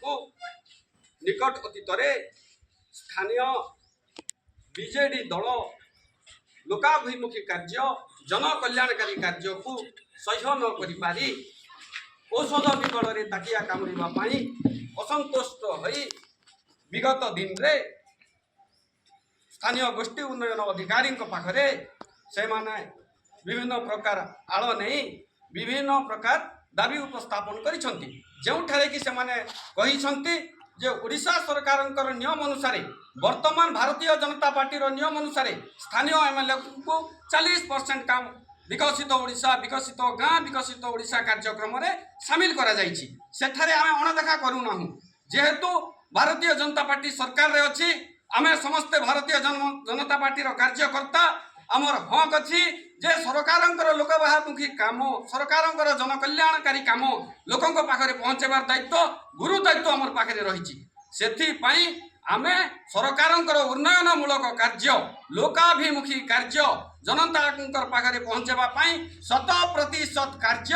को निकट अतीत स्थानीय बीजेडी दल लोकाभिमुखी कार्य जनकल्याणकारी कार्य को सह्य न करि पारि औषध विकल ताकिया कामुड़ी असंतुष्ट हो विगत दिन रे स्थानीय गोष्ठी उन्नयन अधिकारी पाखरे से माने विभिन्न प्रकार आड़ नहीं विभिन्न प्रकार दाबी उपस्थापन करिसंती जेउठारे कि से माने कहिसंती जे ओडिशा सरकार नियम अनुसार वर्तमान भारतीय जनता पार्टी नियम अनुसार स्थानीय एमएलए को 40% काम विकसित ओडिशा विकसित गाँ विकसित ओडिशा कार्यक्रम रे शामिल करा जाइछि सेठारे आमे अणदेखा करूना जेहेतु भारतीय जनता पार्टी सरकार रे अछि आमे समस्त भारतीय जनता पार्टी कार्यकर्ता आमर हक अच्छी जे सरकार लोकबामुखी काम सरकार जनकल्याणकारी काम लोकों पाखे पहुँचेबार दायित्व गुरु दायित्व आमर पाखे रही से आमे सरकार उन्नयनमूलक कार्य लोकाभिमुखी कार्य जनता पाखे पहुँचेबाई 100% कार्य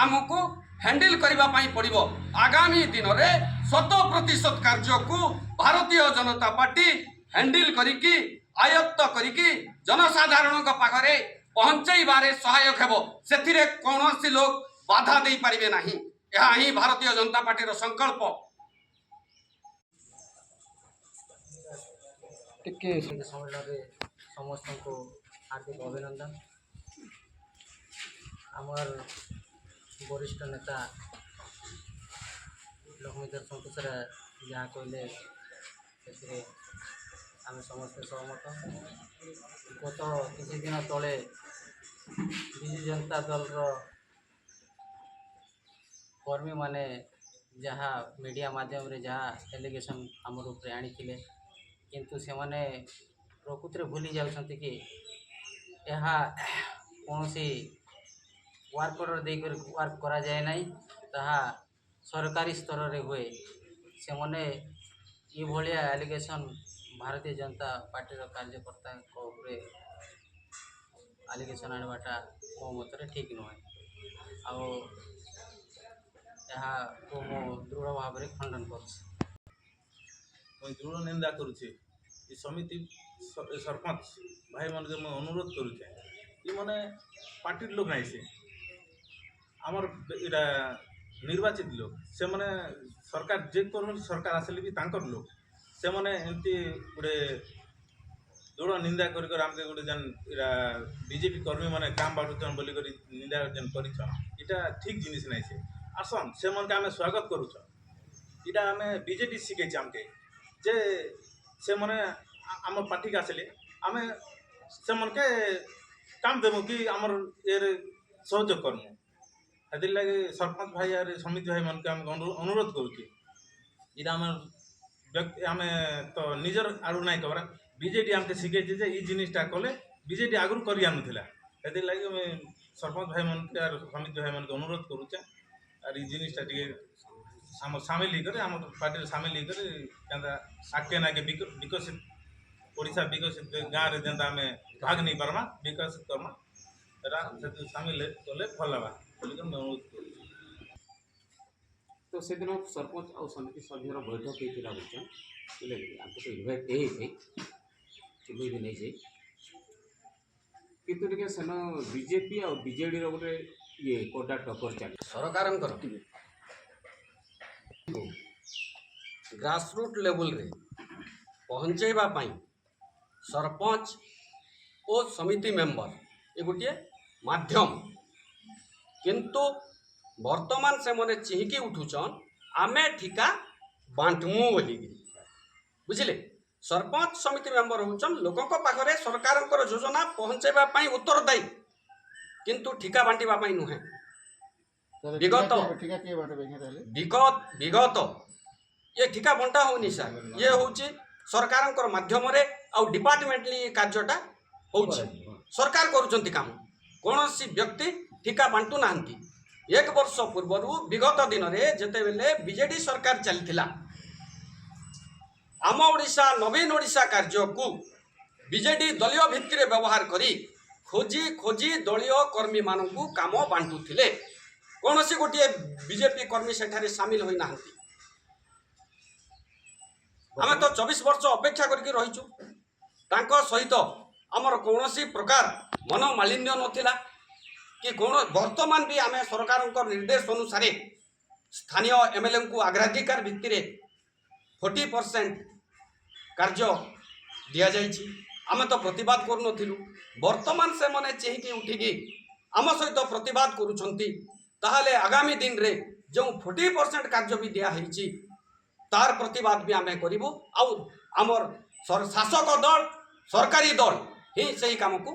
आमको हैंडल करने पड़ो आगामी दिन में 100% कार्य को भारतीय जनता पार्टी हैंडल करिकी आयत्त करिकी जनसाधारण पाखरे पहुँचाइबारे सहायक हेबो सेथिरे कौनसी लोग बाधा दे पारिबे नहीं यह ही भारतीय जनता पार्टी रो संकल्प समस्त को हार्दिक अभिनंदन आमर वरिष्ठ नेता लक्ष्मीधर संतोषरा जहाँ कहले आम समस्ते सहमत गत किसी दिन तले विजु जनता दल कर्मी माने जहाँ मीडिया माध्यम रे जहाँ एलिगेशन आमर ऊपर आनी किंतु से माने प्रकृति में भूली जाउछंती कि यह कौन सी वर्क ऑर्डर देकर वर्क करा जाए नहीं ताहा सरकारी स्तर रे हुए से माने ये भलिया एलिगेशन भारतीय जनता पार्टी कार्यकर्ता आलिगेशन आनवाटा मो मत ठीक नुहे को मो दृढ़ भाव में खंडन कर दृढ़ निंदा करुचे समिति सरपंच भाई मान के अनुरोध करुचे ये माने पार्टी लोग नहीं से आमर इरा निर्वाचित लोग से माने सरकार जे कर सरकार आसले भी तांकर लोग से माने एमती गोटे दृढ़ निंदा कर आमके गोटे जन इरा बीजेपी कर्मी माने काम बाटुचन बोली करी निंदा जन करिछन इटा ठीक जिनिस नहीं से आसन से मन के आमे स्वागत करूछन इटा आमे बीजेपी सिखे आमके जे से माने आम पार्टी के आसले आमे से मन के काम देमु कि आमर ये सहयोग करमु हेदिर लगे सरपंच भाई यार समिति भाई मन के आम अनुरोध करूची इटा आमर व्यक्ति आमे तो निजर आड़ू नाई कबरा बीजेडी आमके शिखे जे ई जिनिसटा कले बीजेडी आगु करि आनुथिला हेदिर लगे मैं सरपंच भाई मन के आर समिति भाई मन के अनुरोध करूचे आर ई जिनिसटा टिके आम सामिल ही आम पार्टी सामिल ही क्या आगे नागे विकसित ओडिशा विकसित गाँव रे जेंता आम भाग नहीं पार्मा विकसित करमा एटा सामिल कले भल हवा बोलिक मैं अनुरोध कर तो से दिन सरपंच और समिति सभ्यर बैठक होता बोलचन बुझे आमको तो इनभाइट दे चिल्ली भी नहीं किंतु टे सेन बीजेपी और बीजेडी गोटे ये कोडा टक्कर चल सरकार ग्रासरूट लेवल रे पहुँचेबा सरपंच और समिति मेंबर ये गोटे माध्यम किंतु वर्तमान से मने चिहिकी उठुचन आमे ठिका बांटमु बोली बुझिले सरपंच समिति मेंबर होचन लोकों पाखरे सरकार योजना पहुँचेबा उत्तरदायी किंतु ठिका बांटिबा नुहे विगत ये ठिका बंटा होनी सर ये हूँ सरकार माध्यम आउ डिपार्टमेंटली कार्यटा हो सरकार करुचंती काम कौन सी व्यक्ति ठिका बांटू ना एक वर्ष पूर्व विगत दिन में जितेबले बीजेडी सरकार चलता आम ओडिशा नवीन ओडिशा कार्य को बीजेडी दलीय भित्ति व्यवहार करी खोजी खोजी दलीय कर्मी मानू काम बांटुले कौन सी गोटे बीजेपी कर्मी सेठारे सामिल होना आमे तो 24 वर्ष अपेक्षा करके रहीचु तांको सहित आमर कौनसी प्रकार मनोमालिन्य नथिला कि कौन वर्तमान भी आमे सरकार निर्देश अनुसार स्थानीय एमएलए को अग्राधिकार भित्ति 40% कार्य दिया जाइछि आमे तो प्रतिवाद करूनथिलु वर्तमान से मने चेहिकी उठिकी आम सहित प्रतिवाद करूछंती ताहले आगामी दिन रे जो 40% कार्य भी दिया होइछि तार प्रतिवाद भी आमे करिबु आउ आमर शासक दल सरकारी दल ही सही काम को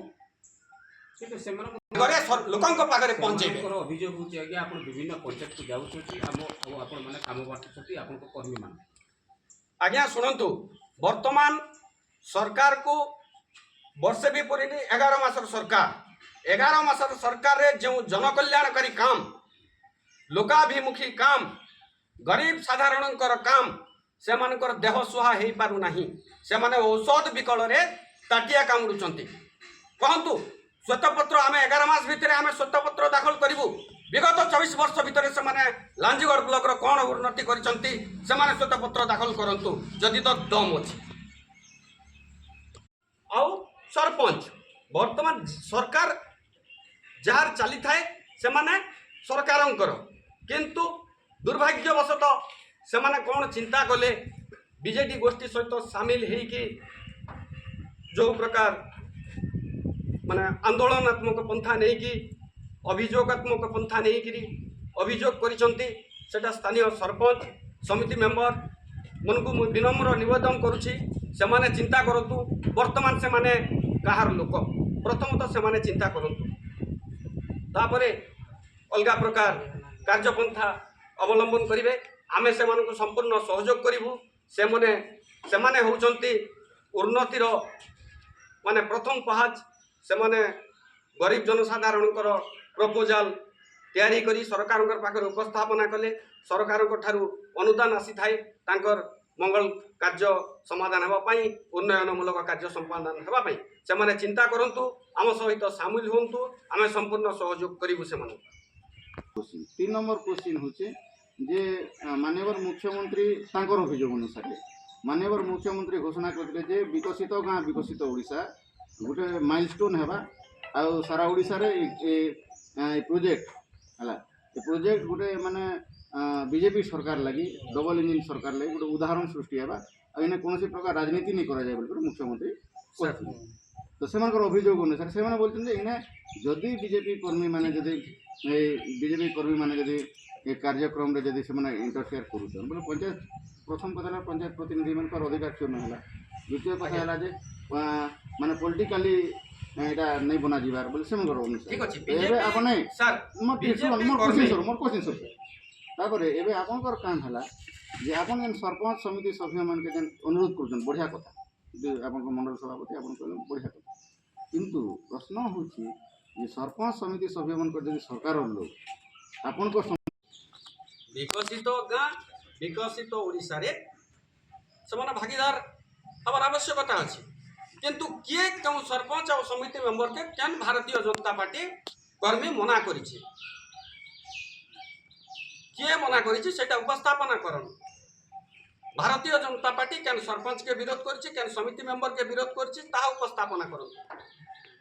କିନ୍ତୁ ସେମାନଙ୍କ करे लोकंक पाखरे पहुंचेबे ସେମାନଙ୍କର ଅଭିଯୋଗ ହେଉଛି ଆଜ୍ଞା ଆପଣ ବିଭିନ୍ନ ପଞ୍ଚାୟତକୁ ଯାଉଛନ୍ତି ଆଉ ଆପଣମାନେ କାମ ବାଣ୍ଟୁଛନ୍ତି ଆପଣଙ୍କ କର୍ମୀମାନେ आज्ञा शुणु वर्तमान सरकार को वर्षे भी पूरी 11 मासर सरकार 11 मासर सरकार रे जो जनकल्याणकारी काम लोकाभिमुखी काम गरीब साधारणकर काम से मानकर देह सुहा हो पारु नाही से माने औषध विकल रे ताटिया कामुडुचंती कहंतु श्वेतपत्र आम 11 मास भितर आम श्वेतपत्र दाखल करूँ विगत 24 वर्ष भितर से लांजीगढ़ ब्लॉक कौन उन्नति करिसंती से श्वेतपत्र दाखल करंतु जदि तो दम अच्छी आउ सरपंच वर्तमान सरकार जार चली थाए से सरकार किंतु दुर्भाग्यवशतः से कौन चिंता कले बीजेडी गोष्ठी सहित सामिल होइकी जो प्रकार माने आंदोलनात्मक पंथा नहीं कि अभियोगात्मक पंथा नहीं कि अभियोग करिसंती सेटा स्थानीय सरपंच समिति मेंबर मन को विनम्र निवेदन करुछि से माने चिंता करंतु वर्तमान से माने कहार लोक प्रथमतः से माने चिंता करंतु तापरे अलगा प्रकार कार्यपंथा अवलंबन करिवे आमे से मानको संपूर्ण सहयोग करिवु से माने होउचंती उन्नतिर माने प्रथम पहाज से माने गरीब जनसाधारण प्रपोजाल तैयारी करी सरकार पाखे उपस्थापना कले सरकार अनुदान आसी थाए तांकर मंगल कार्य समाधान होगापाई उन्नयनमूलक कार्य संपादन होगापाई से माने चिंता करंतु आम सहित सामिल होंतु आमे संपूर्ण सहयोग करिवु से माने 3 नंबर क्वेश्चन होचे जे माननीय मुख्यमंत्री तांकर अभियोग अनुसार माननीय मुख्यमंत्री घोषणा करते जे विकसित गाँ विकसित ओडिशा गोटे माइलस्टोन है आ सारा ओडिशा रे प्रोजेक्ट है प्रोजेक्ट गोटे माने बीजेपी सरकार लगी डबल इंजिन सरकार लगी गोटे उदाहरण सृष्टि है आने कौन प्रकार राजनीति नहीं करा जाए बोल मुख्यमंत्री तो से अभियोग अनुसार से बोलते इने जदि बीजेपी कर्मी माने जदि बीजेपी कर्मी माने जदि कार्यक्रम रे जदि से इंटरफेयर करूछन बोले पंचायत प्रथम कथा पंचायत प्रतिनिधि मान अधिकार क्यों ना द्वितीय कथा है जे माने पॉलिटिकली एटा नहीं बना जीवार बोले से ठीक अछि एबे आपने सर मोर क्वेश्चन सर तापरे एबे आपनकर काम हला जे आपन जन सरपंच समिति सभ्य मान के जन अनुरोध करछन बढ़िया कथा जे आपन मंडल सभापति आपन कहले बढ़िया कथा किंतु प्रश्न होछि जे सरपंच समिति सभ्य मान के जदि सरकार लोग आपन को विकसित गाँ विकसित ओडिशा रे समान भागीदार हमार आवश्यकता अछि किंतु किए क्यों सरपंच और समिति मेंबर के केन भारतीय जनता पार्टी कर्मी मना करिछि किए मना करिछि सेटा उपस्थापना करन भारतीय जनता पार्टी केन सरपंच के विरोध करिछि केन समिति मेंबर के विरोध करिछि ता उपस्थापना करन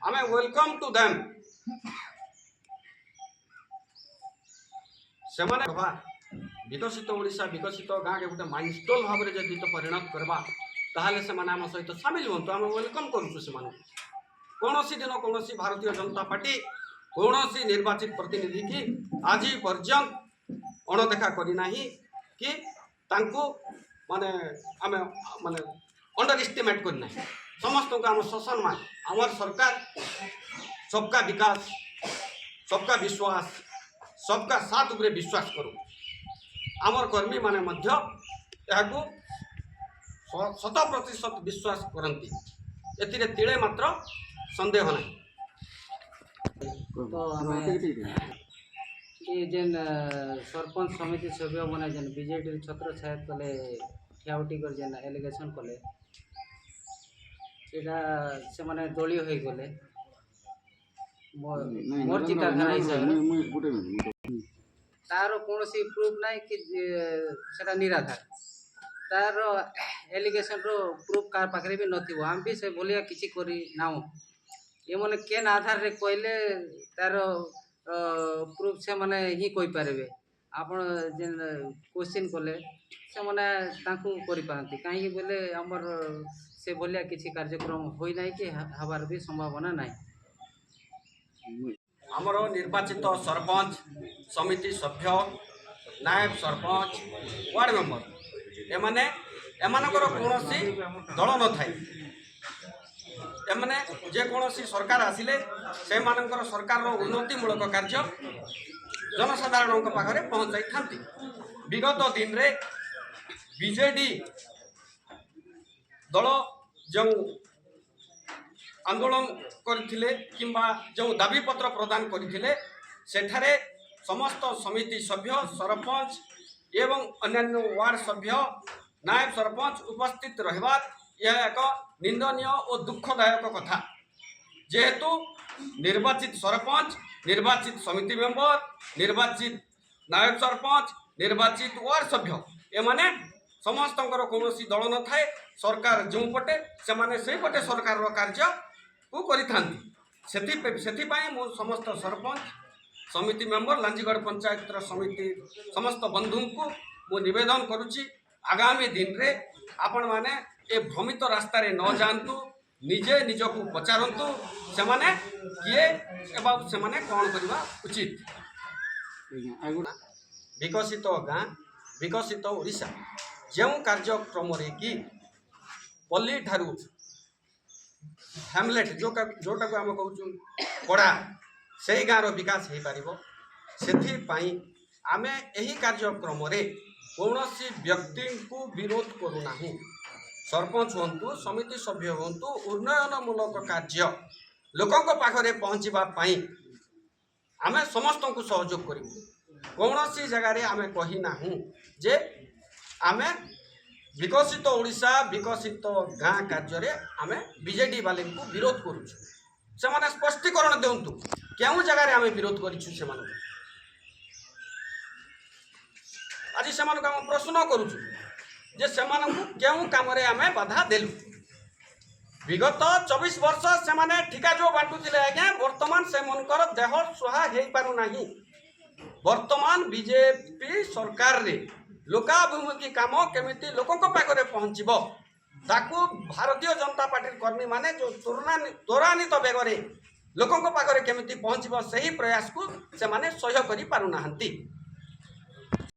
आमे वेलकम टू देम सेमाने भा विकसित ओडिशा विकसित गाँ के गोटे माइलस्टोन भाव में जदि तो परिणत करवा ताहले से आम सहित सामिल हूँ आम वेलकम करूँ से कौन दिन कौन भारतीय जनता पार्टी कौन निर्वाचित प्रतिनिधि की आज पर्यंत अणदेखा करना कि तांको माने आम माने अंडर एस्टिमेट करना समस्त को आम सम्मान आमर सरकार सबका विकास सबका विश्वास सबका साथ उपरे विश्वास करूँ आमर कर्मी माने मध्य याको 100% विश्वास करती एथिरे तिले मात्र संदेह नहीं तो हमें ये जेन सरपंच समिति सभ्य मैंने जेन बीजेडी छत्र छाया कले ठियाउटी कर जेन एलिगेशन कले एटा से माने दलीय हो गले मोर चिंताधारा हिसाब तार कौन प्रूफ ना कि सेटा निराधार तार एलिगेशन रो प्रूफ कार पाखरे भी नथिबो हम भी से बोलिया किछि करि नाउ ये माने केन आधार रे कहले तार प्रूफ से माने ही कहि पारबे आपण जे क्वेश्चन कले से माने ताकू करि पारंती काहे बोले हमर से बोलिया किछि कार्यक्रम होई नाही कि हबार भी संभावना नाही ଆମର ନିର୍ବାଚିତ ସରପଞ୍ଚ ସମିତି ସଭ୍ୟ ନାୟବ ସରପଞ୍ଚ ୱାର୍ଡ଼ ମେମ୍ବର ଏମାନଙ୍କର କୌଣସି ଦଳ ନଥାଏ ଏମାନେ ଯେକୌଣସି ସରକାର ଆସିଲେ ସେମାନଙ୍କର ସରକାରର ଉନ୍ନତିମୂଳକ କାର୍ଯ୍ୟ ଜନସାଧାରଣଙ୍କ ପାଖରେ ପହଞ୍ଚାଇଥାନ୍ତି ବିଗତ ଦିନରେ ବିଜେଡି ଦଳ ଯେଉଁ आंदोलन करथिले किंबा जो दाबीपत्र प्रदान करथिले सेठारे समस्त समिति सभ्य सरपंच एवं अन्यान्य वार्ड सभ्य नायब सरपंच उपस्थित रहबा यह एक निंदनीय और दुखदायक कथा जेहेतु निर्वाचित सरपंच निर्वाचित समिति मेंबर निर्वाचित नायब सरपंच निर्वाचित वार्ड सभ्य एमाने समस्तंकर कौनसी दल न थाए सरकार जो पटे से माने से पटे सरकार कार्य को करिथांती सेथिपाई मो समस्त सरपंच समिति मेंबर लांजीगढ़ पंचायत समिति समस्त बंधु को मो निवेदन करुच्ची आगामी दिन रे आपण माने ए भ्रमित रास्ता रे न जानतु निजे निजको पचारंतु से माने किए एवं से माने कौन करबा उचित विकसित गाँ विकसित ओडिशा जो कार्यक्रम रे कि पल्ली ठारू हैमलेट जोटा को आम कहूँ पड़ा से गाँव विकास हो पार से आम यही कार्यक्रम रे कौन व्यक्ति को विरोध करूना सरपंच हूँ समिति सभ्य हूँ उन्नयनमूलक कार्य लोकों पाखरे पहुँचापी आम समस्त को सहयोग करूँ कौन सी जगार आम कहना जे आम विकसित ओडिशा विकसित गाँ कार्य आम बीजेडी वाले को विरोध करुँ से स्पष्टीकरण दिंतु क्यों जगार आम विरोध करूँ आज से प्रश्न करुँ जे से क्यों कम आम बाधा देलु विगत 24 वर्ष से ठिका जो बांटुले आज्ञा वर्तमान से मनकर देह सुहा हो पारना वर्तमान बीजेपी सरकार रे लोकाभिमुखी काम केमिति लोकों पाखरे पहुँचब ताकू भारतीय जनता पार्टी कर्मी माने जो त्वरान्वित बेगरे लोकों पाखरे केमिति पहुँचब सही प्रयास को से माने सह्य करि पारुनाहांती।